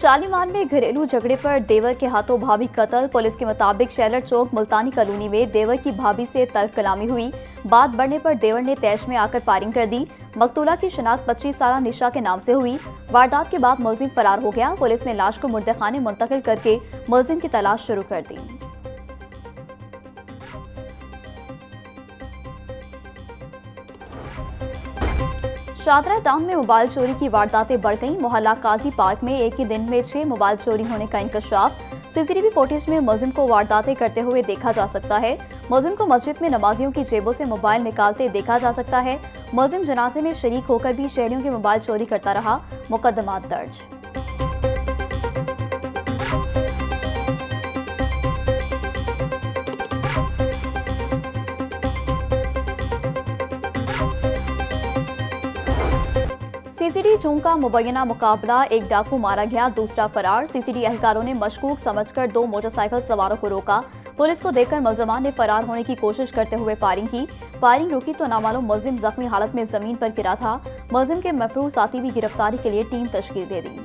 शालीमार में घरेलू झगड़े पर देवर के हाथों भाभी कत्ल। पुलिस के मुताबिक शैलर चौक मुल्तानी कॉलोनी में देवर की भाभी से तल्ख कलामी हुई। बात बढ़ने पर देवर ने तैश में आकर फायरिंग कर दी। मकतूला की शनाख्त 25 साला निशा के नाम से हुई। वारदात के बाद मुलजिम फरार हो गया। पुलिस ने लाश को मुर्दखाने मुंतकिल करके मुलजिम की तलाश शुरू कर दी। शादरा टाउन में मोबाइल चोरी की वारदातें बढ़ गईं। मोहल्ला काजी पार्क में एक ही दिन में 6 मोबाइल चोरी होने का इंकशाफ। सीसीटीवी फुटेज में मुलजिम को वारदातें करते हुए देखा जा सकता है। मुलजिम को मस्जिद में नमाजियों की जेबों से मोबाइल निकालते देखा जा सकता है। मुलजिम जनाजे में शरीक होकर भी शहरियों के मोबाइल चोरी करता रहा। मुकदमात दर्ज। सीसीडी जूम का मुबैना मुकाबला, एक डाकू मारा गया, दूसरा फरार। सीसीडी एहलकारों ने मशकूक समझकर 2 मोटरसाइकिल सवारों को रोका। पुलिस को देखकर मुलजमान ने फरार होने की कोशिश करते हुए फायरिंग की। फायरिंग रुकी तो नामालूम मुलजिम जख्मी हालत में जमीन पर गिरा था। मुलजिम के मफरूर साथी भी गिरफ्तारी के लिए टीम तश्कील दे दी।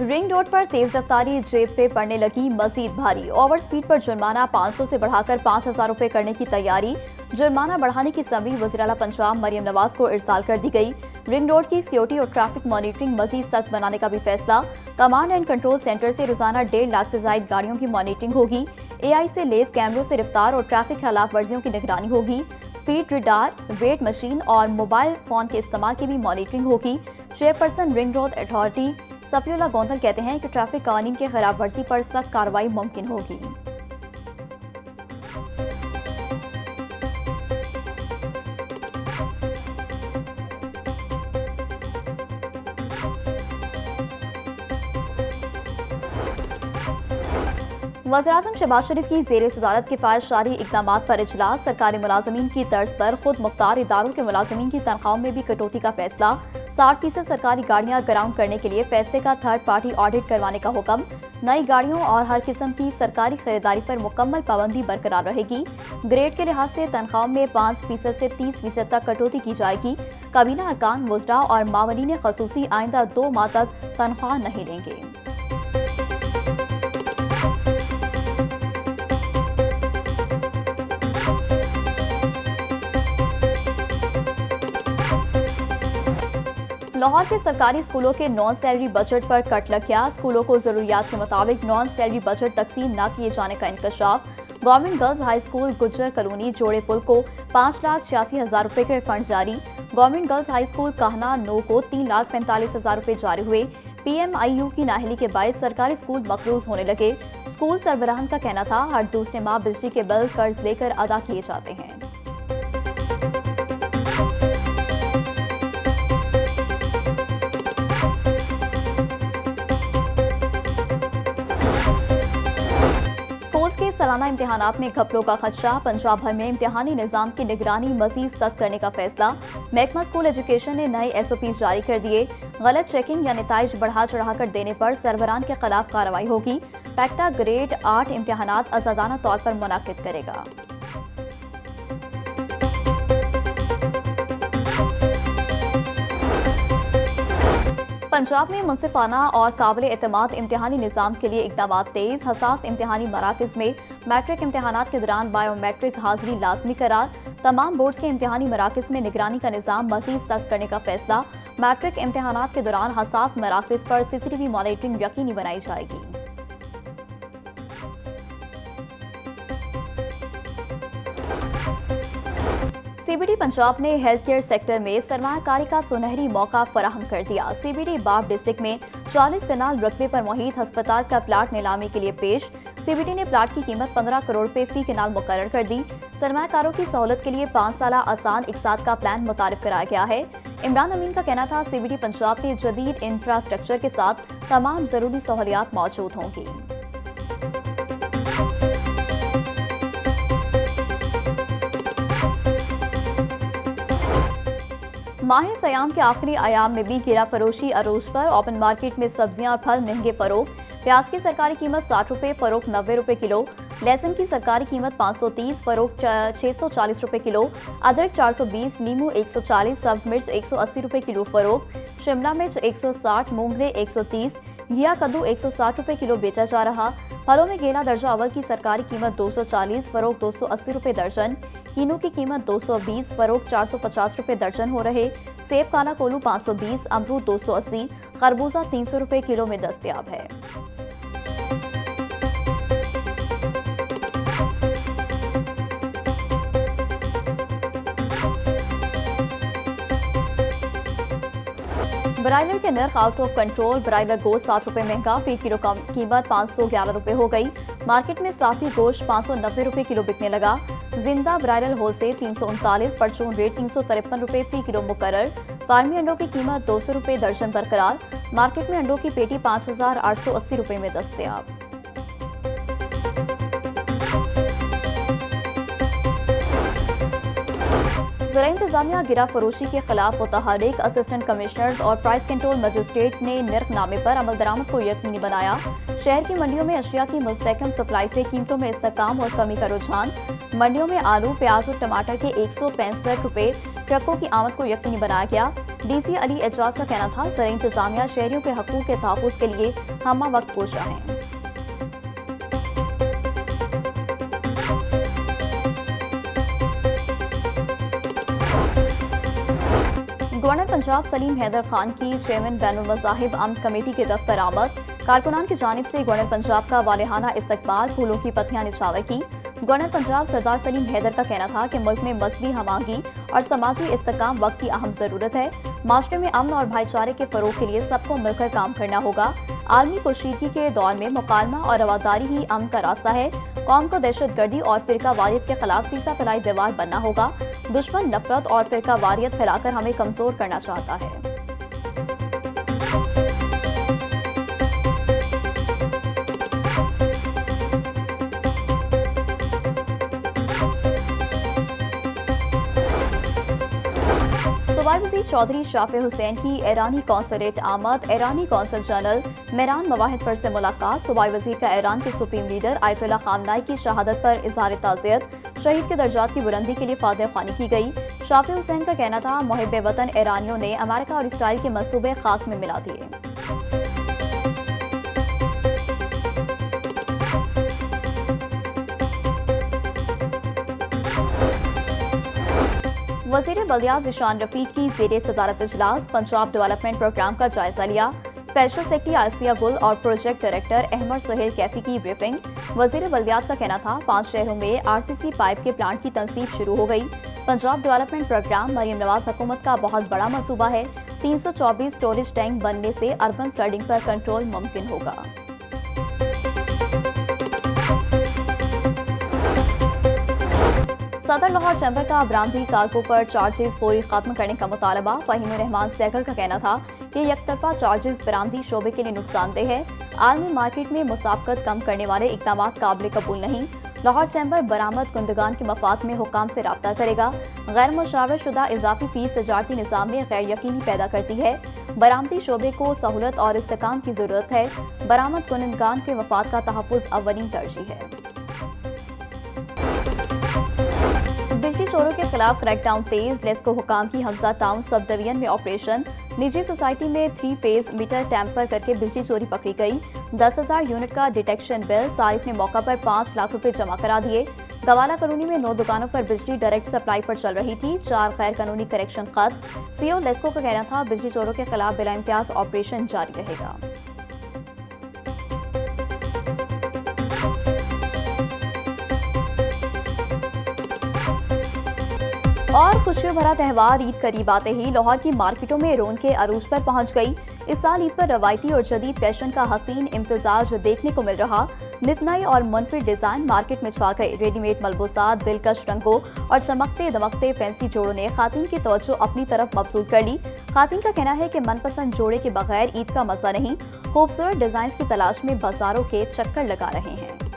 रिंग रोड पर तेज रफ्तारी जेब पे पड़ने लगी मजीद भारी। ओवर स्पीड पर जुर्माना 500 से बढ़ाकर 5000 रुपए करने की तैयारी। जुर्माना बढ़ाने की समरी वज़ीर आला पंजाब मरियम नवाज को इरसाल कर दी गई। रिंग रोड की सिक्योरिटी और ट्रैफिक मॉनिटरिंग मजीद सख्त बनाने का भी फैसला। कमांड एंड कंट्रोल सेंटर से रोजाना 1.5 लाख से ज्यादा गाड़ियों की मॉनिटरिंग होगी। AI से लेस कैमरों से रफ्तार और ट्रैफिक खिलाफ वर्जियों की निगरानी होगी। स्पीड रिडार, वेट मशीन और मोबाइल फोन के इस्तेमाल की भी मॉनिटरिंग होगी। Chairperson ring road authority Safiullah Gondhal कहते हैं कि ट्रैफिक कानून के खिलाफ वर्जी पर सख्त कार्रवाई मुमकिन होगी। वज़ीर-ए-आज़म शहबाज शरीफ की ज़ेर सदारत किफ़ायत शारी इक़दामात पर इजलास। सरकारी मुलाज़मीन की तर्ज पर खुद मुख्तार इदारों के मुलाज़मीन की तनख्वाहों में भी कटौती का फैसला। 60% सरकारी गाड़ियां ग्राउंड करने के लिए फैसले का थर्ड पार्टी ऑडिट करवाने का हुक्म। नई गाड़ियों और हर किस्म की सरकारी खरीदारी पर मुकम्मल पाबंदी बरकरार रहेगी। ग्रेड के लिहाज से तनख्वाहों में 5% से 30% तक कटौती की जाएगी। काबीना अरकान, वुज़रा और मावलीन ख़ुसूसी आइंदा 2 माह तक तनख्वाह नहीं लेंगे। लाहौर के सरकारी स्कूलों के नॉन सैलरी बजट पर कट लग गया। स्कूलों को जरूरियात के मुताबिक नॉन सैलरी बजट तकसीम न किए जाने का इंकशाफ। Government girls high school Gujjar colony जोड़े पुल को 5,86,000 रुपए के फंड जारी। गवर्नमेंट गर्ल्स हाई स्कूल कहना नो को 3,45,000 रुपए जारी हुए। PMIU की नाहली के बायस सरकारी स्कूल मकरूज होने लगे। स्कूल सरबराहान का कहना था हर दूसरे माह बिजली के बिल कर्ज लेकर अदा किए जाते हैं। के सालाना इम्तिहानात में घपलों का खदशा। पंजाब भर में इम्तिहानी निज़ाम की निगरानी मजीद सख्त करने का फैसला। महकमा स्कूल एजुकेशन ने नए SOPs जारी कर दिए। गलत चेकिंग या नताइज बढ़ा चढ़ाकर देने पर सरबराहान के खिलाफ कार्रवाई होगी। पैक्टा ग्रेड 8 इम्तिहानात आज़ादाना तौर पर मुनाकिद करेगा। पंजाब में मुनसिफाना और काबिल एतमाद इम्तिहानी निज़ाम के लिए इक़दाम तेज। हसास इम्तिहानी मराकज़ में मैट्रिक इम्तिहानात के दौरान बायोमेट्रिक हाजिरी लाजमी करार। तमाम बोर्ड्स के इम्तिहानी मराकज़ में निगरानी का निज़ाम मज़ीद सख्त करने का फैसला। मैट्रिक इम्तिहानात के दौरान हसास मराकज़ पर CCTV मॉनिटरिंग यकीनी बनाई जाएगी। CBD पंजाब ने हेल्थ केयर सेक्टर में सरमायाकारी का सुनहरी मौका फराहम कर दिया। CBD बाब डिस्ट्रिक्ट में 40 कनाल रकबे पर मुहित अस्पताल का प्लाट नीलामी के लिए पेश। CBD ने प्लाट की कीमत 15 करोड़ रुपए फी कनाल मुकर्रर कर दी। सरमायाकारों की सहूलत के लिए 5 साला आसान इकसात का प्लान मुतारिफ कराया गया है। इमरान अमीन का कहना था CBD पंजाब में जदीद इंफ्रास्ट्रक्चर के साथ तमाम जरूरी सहूलियात मौजूद होंगी। माह सयाम के आखिरी आयाम में भी गिरा फरोशी अरूज पर। ओपन मार्केट में सब्जियां और फल महंगे फरोख। प्याज की सरकारी कीमत 60 रुपए, फरोख 90 रुपए किलो। लहसुन की सरकारी कीमत 530, फरोख्त 640 रुपए किलो, अदरक 420, नींबू 140, सब्ज मिर्च 180 रुपए किलो फरोख्त, शिमला मिर्च 160, मूंगरे 130, घिया कद्दू 160 रुपए किलो बेचा जा रहा। फलों में केला दर्जा अव्वल की सरकारी कीमत 240, फरोख्त 280 रुपए दर्जन, कीनू की कीमत 220, फरोख्त 450 रुपए दर्जन हो रहे। सेब काला कोलू 520, अमरूद 280, खरबूजा 300 रुपए किलो में दस्तयाब है। ब्रायलर के नर्ख आउट ऑफ कंट्रोल। ब्रायलर गोश्त 7 रुपए महंगा, फी किलो कम कीमत 511 रुपए हो गई। मार्केट में साफी गोश्त 590 रुपए किलो बिकने लगा। जिंदा ब्रायलर होलसेल 339, परचून रेट 353 रुपए फी किलो मुकर्रर। फार्मी अंडों की कीमत 200 रुपए दर्जन बरकरार। मार्केट में अंडों की पेटी 5880 रुपए में दस्तयाब। जिला इंतजामिया गिरा फरोशी के खिलाफ मुतहर्रिक। असिस्टेंट कमिश्नर्स और प्राइस कंट्रोल मजिस्ट्रेट ने नर्खनामे पर अमल दरामद को यकीनी बनाया। शहर की मंडियों में अशिया की मुस्तहकम सप्लाई से कीमतों में इस्तेकाम और कमी का रुझान। मंडियों में आलू, प्याज और टमाटर के 165 रुपए ट्रकों की आमद को यकीनी बनाया गया। डीसी अली एजाज का कहना था, जिला इंतजामिया शहरियों के हकूक के तहफ़्फ़ुज़ के लिए हमा वक्त कोशा है। गवर्नर पंजाब सलीम हैदर खान की चेयरमैन बैनुल मज़ाहिब अमन कमेटी के दफ्तर आमद। कारकुनान की जानिब से गवर्नर पंजाब का वालेहाना इस्तकबाल, फूलों की पत्तियां निछावर की। गवर्नर पंजाब सरदार सलीम हैदर का कहना था कि मुल्क में मजहबी हमागी और समाजी इस्तेकाम वक्त की अहम जरूरत है। माशरे में अमन और भाईचारे के फरोग के लिए सबको मिलकर काम करना होगा। आलमी कशीदगी के दौर में मुकालमा और रवादारी ही अमन का रास्ता है। कौम को दहशत गर्दी और फिरका वारियत के खिलाफ सीसा फैलाई दीवार बनना होगा। दुश्मन नफरत और फिरका वारियत फैलाकर हमें कमजोर करना चाहता है। सूबाई वज़ीर चौधरी शाफे हुसैन की ईरानी कौंसलेट आमद। ईरानी कौंसल जनरल मेहरान मवाहिद पर से मुलाकात। सूबाई वज़ीर का ईरान के सुप्रीम लीडर आयतुल्लाह खामनाई की शहादत पर इज़हार ताज़ियत। शहीद के दर्जात की बुलंदी के लिए फातह ख्वानी की गई। शाफे हुसैन का कहना था, मुहिब्बे वतन ईरानियों ने अमेरिका और इसराइल के मंसूबे खाक में मिला दिए। वज़ीर बल्दियात ज़ीशान रफ़ीक की ज़ेरे सदारत इजलास। पंजाब डेवलपमेंट प्रोग्राम का जायजा लिया। स्पेशल सेक्रेटरी आसिया गुल और प्रोजेक्ट डायरेक्टर अहमद सुहेल कैफी की ब्रीफिंग। वज़ीर बल्दियात का कहना था, 5 शहरों में RCC पाइप के प्लांट की तनसीब शुरू हो गई। पंजाब डेवलपमेंट प्रोग्राम मरियम नवाज हुकूमत का बहुत बड़ा मंसूबा है। 324 स्टोरेज टैंक बनने से अर्बन फ्लडिंग पर कंट्रोल मुमकिन होगा। सदर लाहौर चैम्बर का बरामदी कार्गो पर चार्जेस फौरी खत्म करने का मुतालबा। फ़हीमुर रहमान सैगल का कहना था कि यकतरफा चार्जेस बरामदी शोबे के लिए नुकसानदेह है। आलमी मार्केट में मुसाफकत कम करने वाले इकदाम काबिल कबूल नहीं। लाहौर चैम्बर बरामद कुंदगान के मफाद में हुकाम से रब्ता करेगा। गैर मुशावरत शुदा इजाफी फीस तजारती निज़ाम में गैर यकीनी पैदा करती है। बरामदी शोबे को सहूलत और इस्तेकाम की ज़रूरत है। बरामद कुंदगान के मफाद का तहफ़्फ़ुज़ अव्वलीन तरजीह है। बिजली चोरों के खिलाफ क्रैकडाउन तेज। लेस्को हुकाम की हमजा टाउन सब डिवीजन में ऑपरेशन। निजी सोसाइटी में 3 फेज मीटर टैंपर करके बिजली चोरी पकड़ी गई। 10,000 यूनिट का डिटेक्शन बिल। सारिफ ने मौका पर 5 लाख रुपए जमा करा दिए। गवाला कॉलोनी में 9 दुकानों पर बिजली डायरेक्ट सप्लाई पर चल रही थी। 4 गैर कानूनी करेक्शन खत। सीओ लेस्को का कहना था, बिजली चोरों के खिलाफ बिला इम्तियाज ऑपरेशन जारी रहेगा। और खुशियों भरा त्यौहार ईद करीब आते ही लाहौर की मार्केटों में रौनकें अरूज पर पहुंच गई। इस साल ईद पर रवायती और जदीद फैशन का हसीन इम्तिजाज देखने को मिल रहा। नित नए और मुनफिर डिजाइन मार्केट में छा गए। रेडीमेड मलबूसात, दिलकश रंगों और चमकते दमकते फैंसी जोड़ों ने खातून की तवज्जो अपनी तरफ मबसूल कर ली। खातून का कहना है कि मनपसंद जोड़े के बगैर ईद का मजा नहीं। खूबसूरत डिजाइन की तलाश में बाजारों के चक्कर लगा रहे हैं।